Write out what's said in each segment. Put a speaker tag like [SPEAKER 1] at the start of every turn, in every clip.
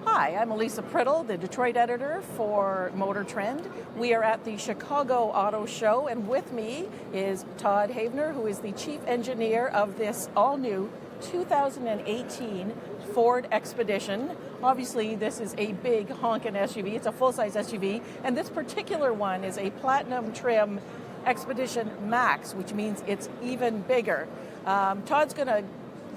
[SPEAKER 1] Hi, I'm Elisa Priddle, the Detroit editor for Motor Trend. We are at the Chicago Auto Show, and with me is Todd Hoevener, who is the chief engineer of this all-new 2018 Ford Expedition. Obviously, this is a big honkin' SUV. It's a full-size SUV, and this particular one is a platinum trim Expedition Max, which means it's even bigger. Todd's going to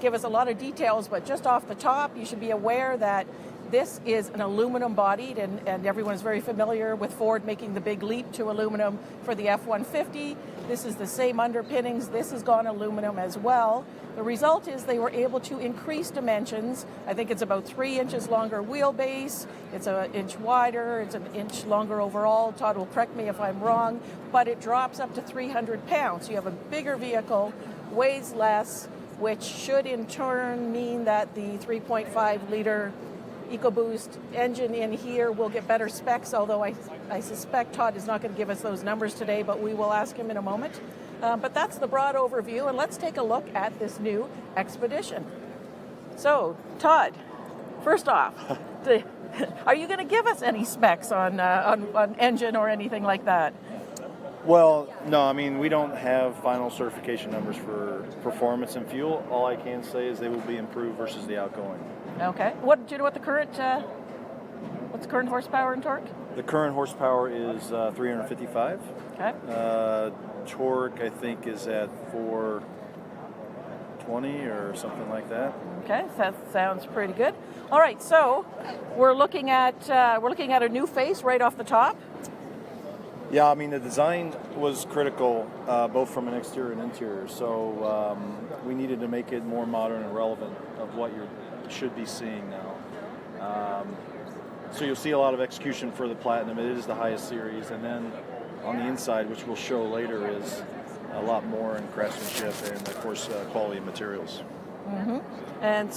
[SPEAKER 1] give us a lot of details, but just off the top, you should be aware that this is an aluminum bodied, and everyone is very familiar with Ford making the big leap to aluminum for the F-150. This is the same underpinnings. This has gone aluminum as well. The result is they were able to increase dimensions. I think it's about 3 inches longer wheelbase. It's an inch wider. It's an inch longer overall. Todd will correct me if I'm wrong, but it drops up to 300 pounds. So you have a bigger vehicle, weighs less, which should in turn mean that the 3.5 liter EcoBoost engine in here will get better specs, although I suspect Todd is not going to give us those numbers today, but we will ask him in a moment. But that's the broad overview, and let's take a look at this new Expedition. So, Todd, first off, are you going to give us any specs on engine or anything like that?
[SPEAKER 2] Well, no, I mean, we don't have final certification numbers for performance and fuel. All I can say is they will be improved versus the outgoing.
[SPEAKER 1] Okay. Do you know what the current horsepower and torque?
[SPEAKER 2] The current horsepower is 355.
[SPEAKER 1] Okay.
[SPEAKER 2] Torque, I think, is at 420 or something like that.
[SPEAKER 1] Okay, that sounds pretty good. All right, so we're looking at a new face right off the top.
[SPEAKER 2] Yeah, I mean, the design was critical, both from an exterior and interior. So we needed to make it more modern and relevant of what you should be seeing now. So you'll see a lot of execution for the Platinum. It is the highest series. And then on the inside, which we'll show later, is a lot more in craftsmanship and, of course, quality of materials.
[SPEAKER 1] Mm-hmm. And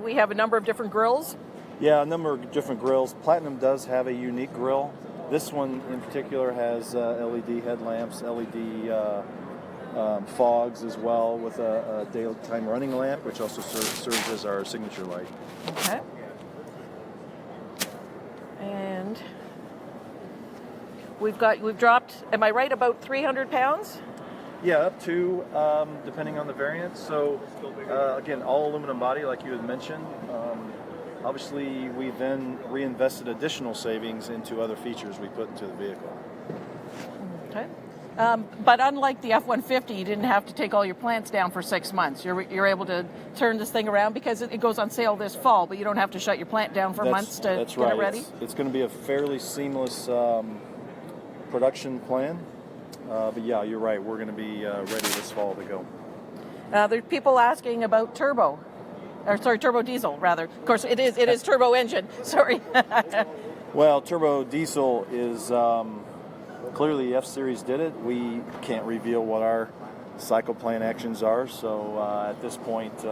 [SPEAKER 1] we have a number of different grills.
[SPEAKER 2] Yeah, a number of different grills. Platinum does have a unique grill. This one in particular has LED headlamps, LED fogs as well, with a daytime running lamp, which also serves as our signature light.
[SPEAKER 1] Okay. And we've dropped, am I right, about 300 pounds?
[SPEAKER 2] Yeah, up to, depending on the variant. So, again, all aluminum body, like you had mentioned. Obviously, we then reinvested additional savings into other features we put into the vehicle.
[SPEAKER 1] Okay. But unlike the F-150, you didn't have to take all your plants down for 6 months. You're able to turn this thing around because it goes on sale this fall, but you don't have to shut your plant down for months to get it ready?
[SPEAKER 2] It's going to be a fairly seamless production plan. But yeah, you're right. We're going to be ready this fall to go.
[SPEAKER 1] There are people asking about turbo diesel, rather. Of course, it is turbo engine. Sorry.
[SPEAKER 2] Well, turbo diesel is clearly F-Series did it. We can't reveal what our cycle plan actions are. So at this point,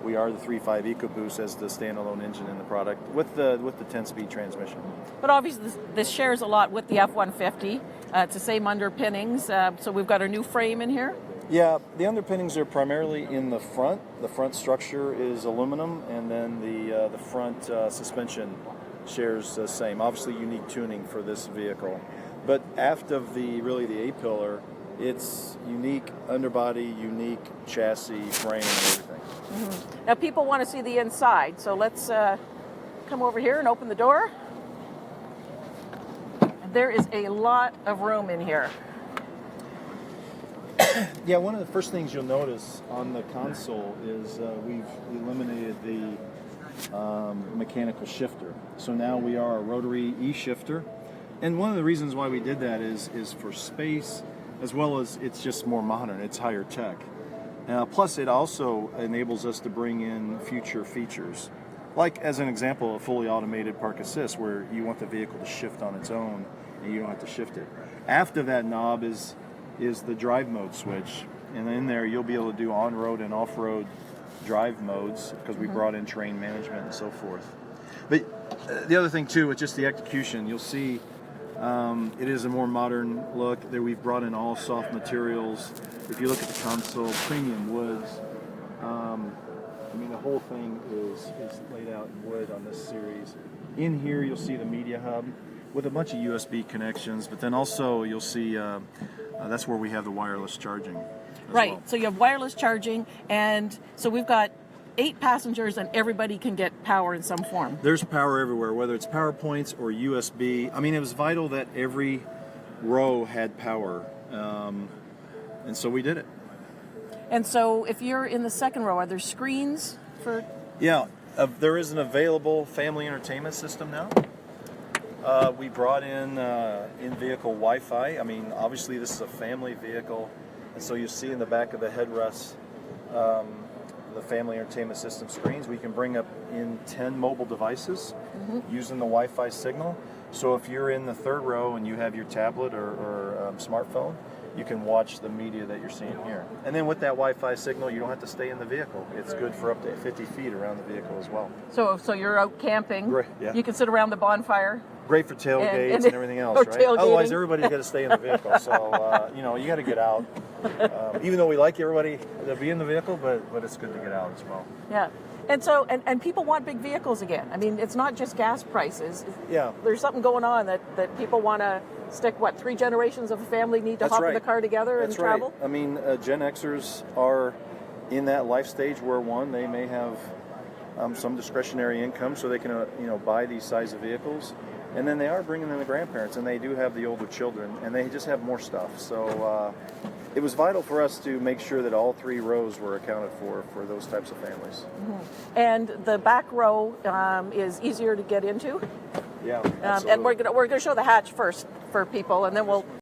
[SPEAKER 2] we are the 3.5 EcoBoost as the standalone engine in the product with the 10-speed transmission.
[SPEAKER 1] But obviously, this shares a lot with the F-150. It's the same underpinnings. So we've got a new frame in here.
[SPEAKER 2] Yeah, the underpinnings are primarily in the front. The front structure is aluminum, and then the front suspension shares the same. Obviously, unique tuning for this vehicle. But aft of the A-pillar, it's unique underbody, unique chassis, frame, and everything.
[SPEAKER 1] Mm-hmm. Now, people want to see the inside, so let's come over here and open the door. There is a lot of room in here.
[SPEAKER 2] Yeah, one of the first things you'll notice on the console is we've eliminated the mechanical shifter. So now we are a rotary E-shifter. And one of the reasons why we did that is for space, as well as it's just more modern, it's higher tech. Plus, it also enables us to bring in future features. Like, as an example, a fully automated park assist, where you want the vehicle to shift on its own and you don't have to shift it. After that knob is the drive mode switch, and in there you'll be able to do on-road and off-road drive modes because we brought in terrain management and so forth. But the other thing too, with just the execution, you'll see it is a more modern look. There we've brought in all soft materials. If you look at the console, premium woods, I mean, the whole thing is laid out in wood on this series. In here, you'll see the media hub with a bunch of USB connections, but then also you'll see that's where we have the wireless charging.
[SPEAKER 1] Right.
[SPEAKER 2] Well.
[SPEAKER 1] So you have wireless charging, and so we've got 8 passengers, and everybody can get power in some form.
[SPEAKER 2] There's power everywhere, whether it's power points or USB. I mean, it was vital that every row had power, and so we did it.
[SPEAKER 1] And so if you're in the second row, are there screens for?
[SPEAKER 2] Yeah, there is an available family entertainment system now. We brought in-vehicle Wi-Fi. I mean, obviously this is a family vehicle, and so you see in the back of the headrest the family entertainment system screens. We can bring up in 10 mobile devices using the Wi-Fi signal. So if you're in the third row and you have your tablet or smartphone, you can watch the media that you're seeing here. And then with that Wi-Fi signal, you don't have to stay in the vehicle. It's good for up to 50 feet around the vehicle as well.
[SPEAKER 1] So you're out camping.
[SPEAKER 2] Great, yeah.
[SPEAKER 1] You can sit around the bonfire.
[SPEAKER 2] Great for tailgates and everything else,
[SPEAKER 1] or
[SPEAKER 2] right?
[SPEAKER 1] tailgating.
[SPEAKER 2] Otherwise, everybody's got to stay in the vehicle. So, you got to get out. Even though we like everybody to be in the vehicle, but it's good to get out as well.
[SPEAKER 1] Yeah. And so, and people want big vehicles again. I mean, it's not just gas prices.
[SPEAKER 2] Yeah.
[SPEAKER 1] There's something going on that people want to stick, 3 generations of a family need to hop in the car together and travel?
[SPEAKER 2] I mean, Gen Xers are in that life stage where, one, they may have some discretionary income so they can, buy these size of vehicles. And then they are bringing in the grandparents, and they do have the older children, and they just have more stuff. So it was vital for us to make sure that all 3 rows were accounted for those types of families.
[SPEAKER 1] And the back row is easier to get into.
[SPEAKER 2] Yeah,
[SPEAKER 1] And we're gonna show the hatch first for people, and then we'll